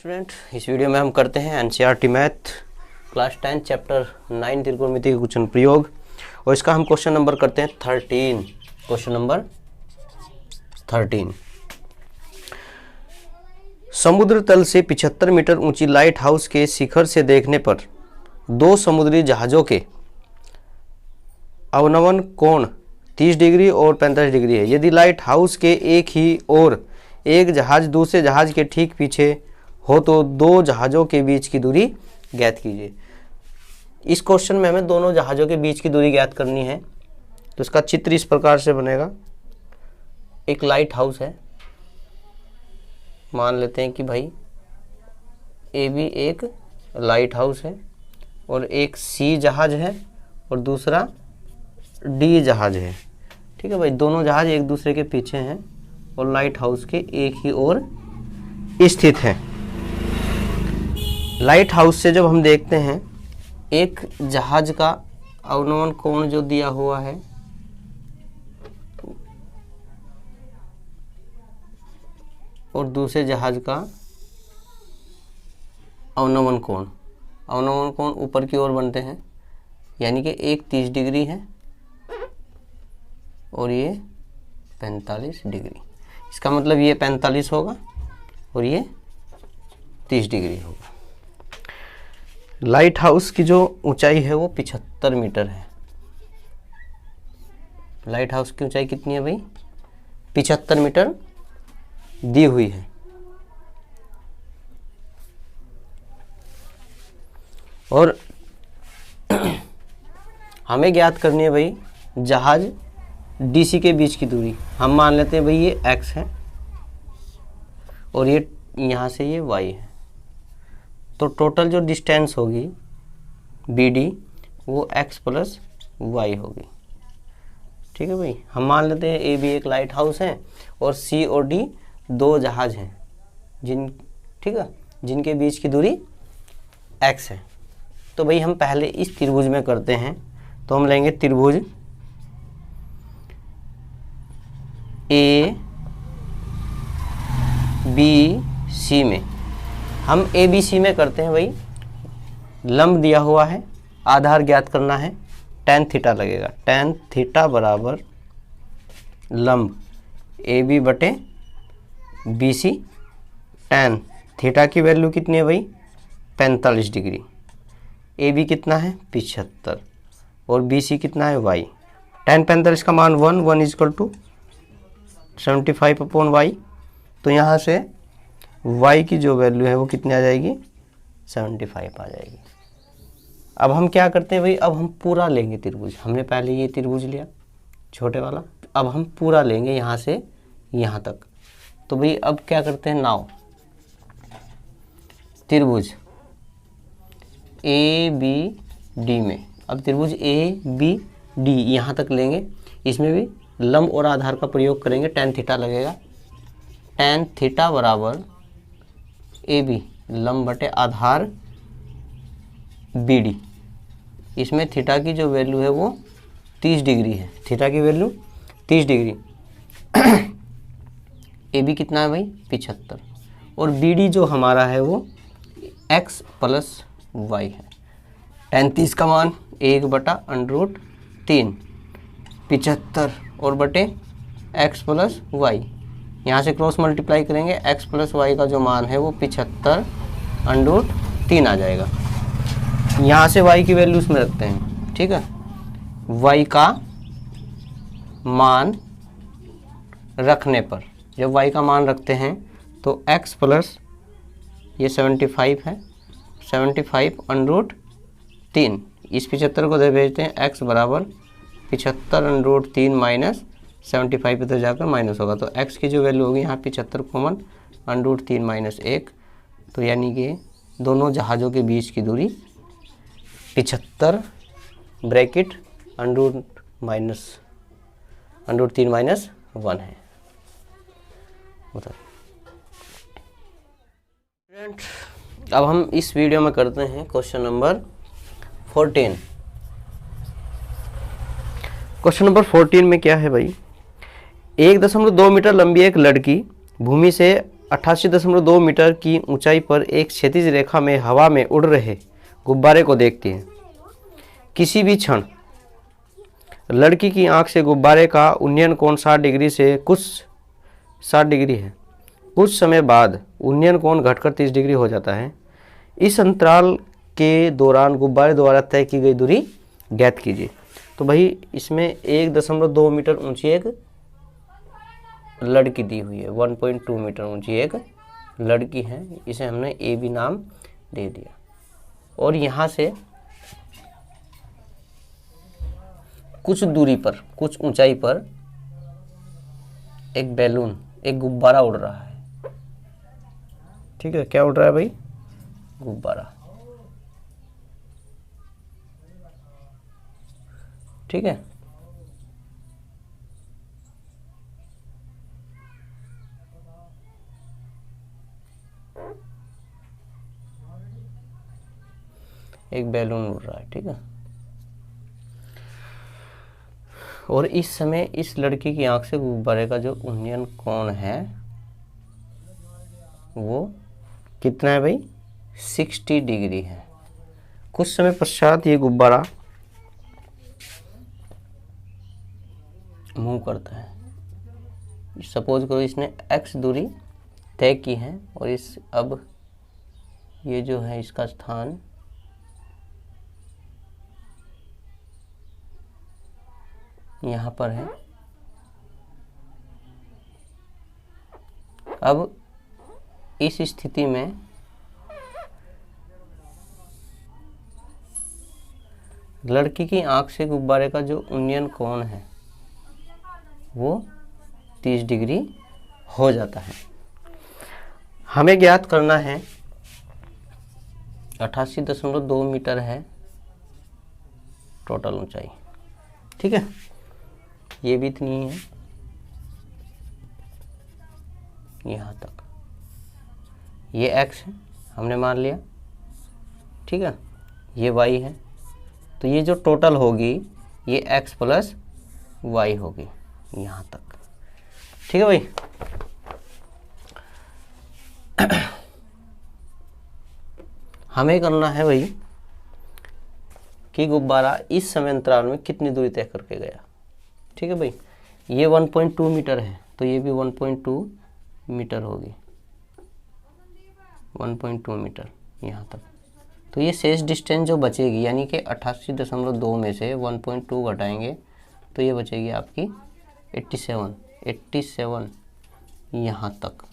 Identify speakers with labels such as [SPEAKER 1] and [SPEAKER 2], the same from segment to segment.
[SPEAKER 1] Student, इस video में हम करते हैं एनसीईआरटी मैथ क्लास 10 चैप्टर 9 त्रिकोणमिति के कुछ अनुप्रयोग और इसका हम क्वेश्चन नंबर करते हैं 13। Question number 13। समुद्र तल से 75 मीटर ऊंची लाइट हाउस के शिखर से देखने पर दो समुद्री जहाज़ों के अवनमन कोण 30 डिग्री और 45 डिग्री है। यदि लाइट हाउस के एक ही ओर एक जहाज दूसरे जहाज के ठीक पीछे हो तो दो जहाज़ों के बीच की दूरी ज्ञात कीजिए। इस क्वेश्चन में हमें दोनों जहाज़ों के बीच की दूरी ज्ञात करनी है। तो इसका चित्र इस प्रकार से बनेगा। एक लाइट हाउस है, मान लेते हैं कि भाई ए भी एक लाइट हाउस है और एक सी जहाज है और दूसरा डी जहाज है। ठीक है भाई, दोनों जहाज एक दूसरे के पीछे हैं और लाइट हाउस के एक ही ओर स्थित है। लाइट हाउस से जब हम देखते हैं एक जहाज का अवनमन कोण जो दिया हुआ है और दूसरे जहाज का अवनमन कोण ऊपर की ओर बनते हैं, यानी कि एक 30 डिग्री है और ये 45 डिग्री। इसका मतलब ये 45 होगा और ये 30 डिग्री होगा। लाइट हाउस की जो ऊंचाई है वो 75 मीटर है। लाइट हाउस की ऊंचाई कितनी है भाई? 75 मीटर दी हुई है। और हमें ज्ञात करनी है भाई जहाज डीसी के बीच की दूरी। हम मान लेते हैं भाई ये x है और ये यहाँ से ये y है, तो टोटल जो डिस्टेंस होगी BD वो x प्लस y होगी। ठीक है भाई, हम मान लेते हैं A भी एक लाइट हाउस है और C और D दो जहाज हैं जिनके बीच की दूरी x है। तो भाई हम पहले इस त्रिभुज में करते हैं। तो हम लेंगे त्रिभुज ABC में। हम ABC में करते हैं भाई, लंब दिया हुआ है, आधार ज्ञात करना है, tan थीटा लगेगा। tan थीटा बराबर लंब AB बटे BC। tan थीटा की वैल्यू कितनी है भाई? 45 डिग्री। AB कितना है? 75 और BC कितना है? y। tan 45 का मान 1 इक्वल टू 75 अपॉन y। तो यहाँ से y की जो वैल्यू है वो कितनी आ जाएगी? 75 आ जाएगी। अब हम क्या करते हैं भाई, अब हम पूरा लेंगे त्रिभुज। हमने पहले ये त्रिभुज लिया छोटे वाला, अब हम पूरा लेंगे यहाँ से यहाँ तक। तो भाई अब क्या करते हैं, नाव त्रिभुज ABD में। अब त्रिभुज ABD यहाँ तक लेंगे, इसमें भी लंब और आधार का प्रयोग करेंगे। tan थीटा लगेगा। tan थीटा बराबर AB लंब बटे आधार BD। इसमें थीटा की जो वैल्यू है वो 30 डिग्री है। थीटा की वैल्यू 30 डिग्री। AB कितना है भाई? 75 और BD जो हमारा है वो x प्लस y है। tan 30 का मान 1/√3 75 और बटे x प्लस y। यहाँ से क्रॉस मल्टीप्लाई करेंगे, x प्लस y का जो मान है वो 75√3 आ जाएगा। यहाँ से y की वैल्यू उसमें रखते हैं। ठीक है, y का मान रखने पर, जब y का मान रखते हैं तो x प्लस ये 75 है, 75√3 इस 75 को दे भेजते हैं। x बराबर 75√3 माइनस 75 पे तो जाकर माइनस होगा, तो x की जो वैल्यू होगी यहाँ 75 कॉमन √3 माइनस 1, तो यानी कि दोनों जहाज़ों के बीच की दूरी 75 ब्रैकेट √3 माइनस 1 है। अब हम इस वीडियो में करते हैं क्वेश्चन नंबर 14। क्वेश्चन नंबर 14 में क्या है भाई, 1.2 मीटर लंबी एक लड़की भूमि से 88.2 मीटर की ऊंचाई पर एक क्षैतिज रेखा में हवा में उड़ रहे गुब्बारे को देखती है। किसी भी क्षण लड़की की आंख से गुब्बारे का उन्नयन कोण 60 डिग्री से कुछ 60 डिग्री है। कुछ समय बाद उन्नयन कोण घटकर 30 डिग्री हो जाता है। इस अंतराल के दौरान गुब्बारे द्वारा तय की गई दूरी ज्ञात कीजिए। तो भाई इसमें 1.2 मीटर ऊंची एक लड़की दी हुई है, 1.2 मीटर ऊंची एक लड़की है, इसे हमने ए बी नाम दे दिया। और यहाँ से कुछ दूरी पर, कुछ ऊंचाई पर एक बैलून, एक गुब्बारा उड़ रहा है। ठीक है, क्या उड़ रहा है भाई? गुब्बारा। ठीक है, एक बैलून उड़ रहा है। ठीक है, और इस समय इस लड़की की आंख से गुब्बारे का जो उन्नयन कोण है वो कितना है भाई? 60 डिग्री है। कुछ समय पश्चात ये गुब्बारा मूव करता है। सपोज करो इसने x दूरी तय की है और इस अब ये जो है इसका स्थान यहाँ पर है। अब इस स्थिति में लड़की की आंख से गुब्बारे का जो उन्नयन कोण है वो 30 डिग्री हो जाता है। हमें ज्ञात करना है 88.2 मीटर है टोटल ऊंचाई। ठीक है, ये भी इतनी है यहाँ तक, ये x है हमने मान लिया। ठीक है, ये y है, तो ये जो टोटल होगी ये x प्लस y होगी यहाँ तक। ठीक है भाई, हमें करना है भाई कि गुब्बारा इस समय अंतराल में कितनी दूरी तय करके गया। ठीक है भाई, ये 1.2 मीटर है तो ये भी 1.2 मीटर होगी, 1.2 मीटर यहाँ तक। तो ये शेष डिस्टेंस जो बचेगी यानी कि 88.2 में से 1.2 घटाएंगे तो ये बचेगी आपकी 87 यहाँ तक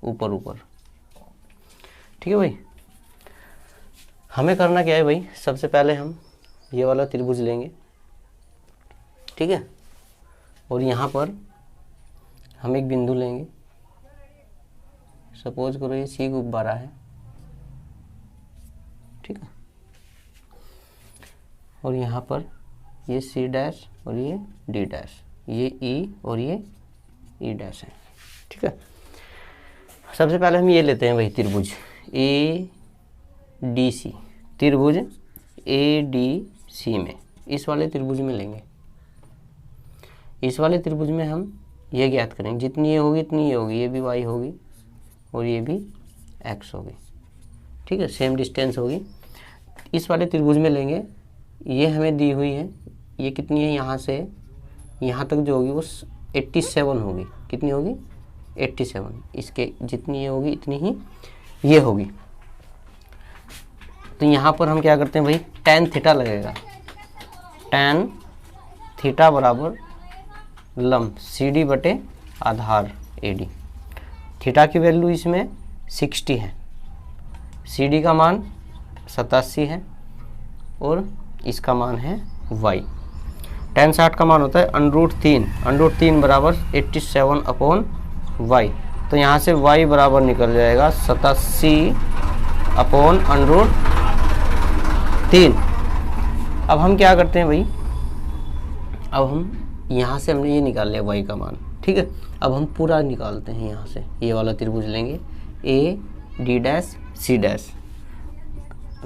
[SPEAKER 1] ऊपर ऊपर। ठीक है भाई, हमें करना क्या है भाई? सबसे पहले हम ये वाला त्रिभुज लेंगे। ठीक है, और यहाँ पर हम एक बिंदु लेंगे। सपोज करो ये सी गुब्बारा है। ठीक है, और यहाँ पर ये सी डैश और ये डी डैश, ये ई और ये ई डैश है। ठीक है, सबसे पहले हम ये लेते हैं भाई त्रिभुज ए डी सी। त्रिभुज ए डी सी में, इस वाले त्रिभुज में लेंगे। इस वाले त्रिभुज में हम ये ज्ञात करेंगे, जितनी ये होगी इतनी ये होगी, ये भी y होगी और ये भी x होगी। ठीक है, सेम डिस्टेंस होगी। इस वाले त्रिभुज में लेंगे, ये हमें दी हुई है, ये कितनी है? यहाँ से यहाँ तक जो होगी वो 87 होगी। कितनी होगी? 87। इसके जितनी ये होगी इतनी ही ये होगी। तो यहाँ पर हम क्या करते हैं भाई? tan थीटा लगेगा। tan थीटा बराबर लंब CD बटे आधार AD। थीटा की वैल्यू इसमें 60 है, CD का मान 87 है और इसका मान है y। tan 60 का मान होता है √3 बराबर 87 अपॉन y। तो यहाँ से y बराबर निकल जाएगा 87 अपॉन √3। अब हम क्या करते हैं भाई? अब हम यहाँ से हमने ये निकाल लिया y का मान। ठीक है, अब हम पूरा निकालते हैं। यहाँ से ये वाला त्रिभुज लेंगे A D dash C dash.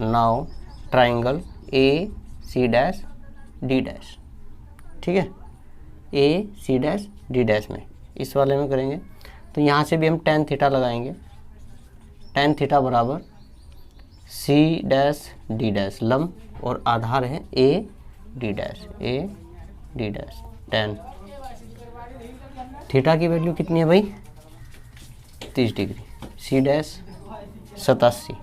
[SPEAKER 1] Now triangle A C dash D dash. ठीक है, A C dash D dash में इस वाले में करेंगे तो यहाँ से भी हम tan थीटा लगाएंगे। tan थीटा बराबर C डैश D डैश लंब और आधार है A D dash tan theta की वैल्यू कितनी है भाई 30 डिग्री, C डैश 87,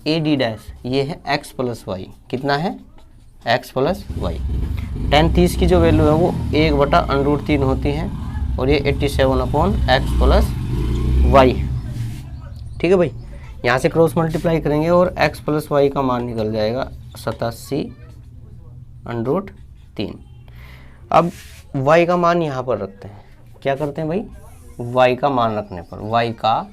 [SPEAKER 1] ए डी डैश ये है x प्लस वाई, कितना है x प्लस वाई। tan 30 की जो वैल्यू है वो 1/√3 होती है और ये 87/x प्लस वाई। ठीक है भाई, यहाँ से क्रॉस मल्टीप्लाई करेंगे और x प्लस वाई का मान निकल जाएगा 87/√3। अब y का मान यहाँ पर रखते हैं। क्या करते हैं भाई, y का मान रखने पर, y का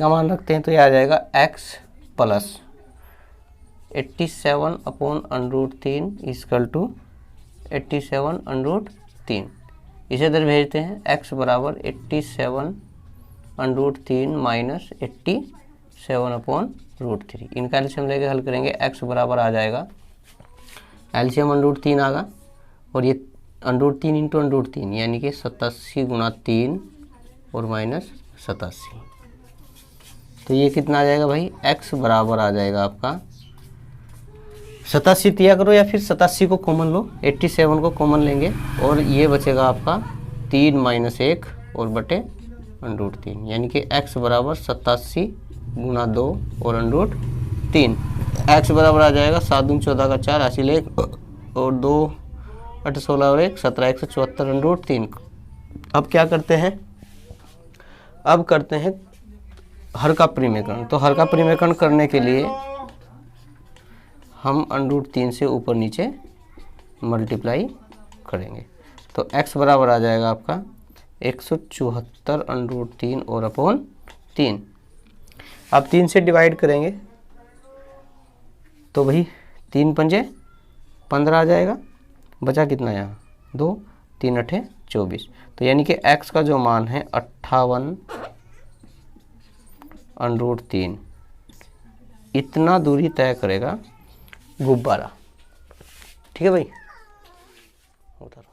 [SPEAKER 1] मान रखते हैं तो ये आ जाएगा x प्लस 87/√3 इक्वल टू 87/3। इसे इधर भेजते हैं, x बराबर 87/3 माइनस 87/3। इनका एलसीएम लेके हल करेंगे, x बराबर आ जाएगा, एलसीएम √3 आगा और ये √3 इंटू √3 यानी कि 87 गुणा 3 और माइनस 87। तो ये कितना आ जाएगा भाई, x बराबर आ जाएगा आपका 87 दिया करो या फिर 87 को कॉमन लो, 87 को कॉमन लेंगे और ये बचेगा आपका 3 माइनस 1 और बटे √3 यानी कि x बराबर 87 गुणा 2 और √3। x बराबर आ जाएगा 7 दूनी 14 का 4 80 1 और 2 8 16 और 1 17 174 √3। अब क्या करते हैं, अब करते हैं हर का परिमेयकरण। तो हर का परिमेयकरण करने के लिए हम √3 से ऊपर नीचे मल्टीप्लाई करेंगे। तो x बराबर आ जाएगा आपका 174/√3 और अपॉन 3। अब 3 से डिवाइड करेंगे तो भाई 3 पंजे 15 आ जाएगा, बचा कितना यहाँ 2, 3 8 24। तो यानी कि x का जो मान है 58/√3 इतना दूरी तय करेगा गुब्बारा। ठीक है भाई, होता रहा।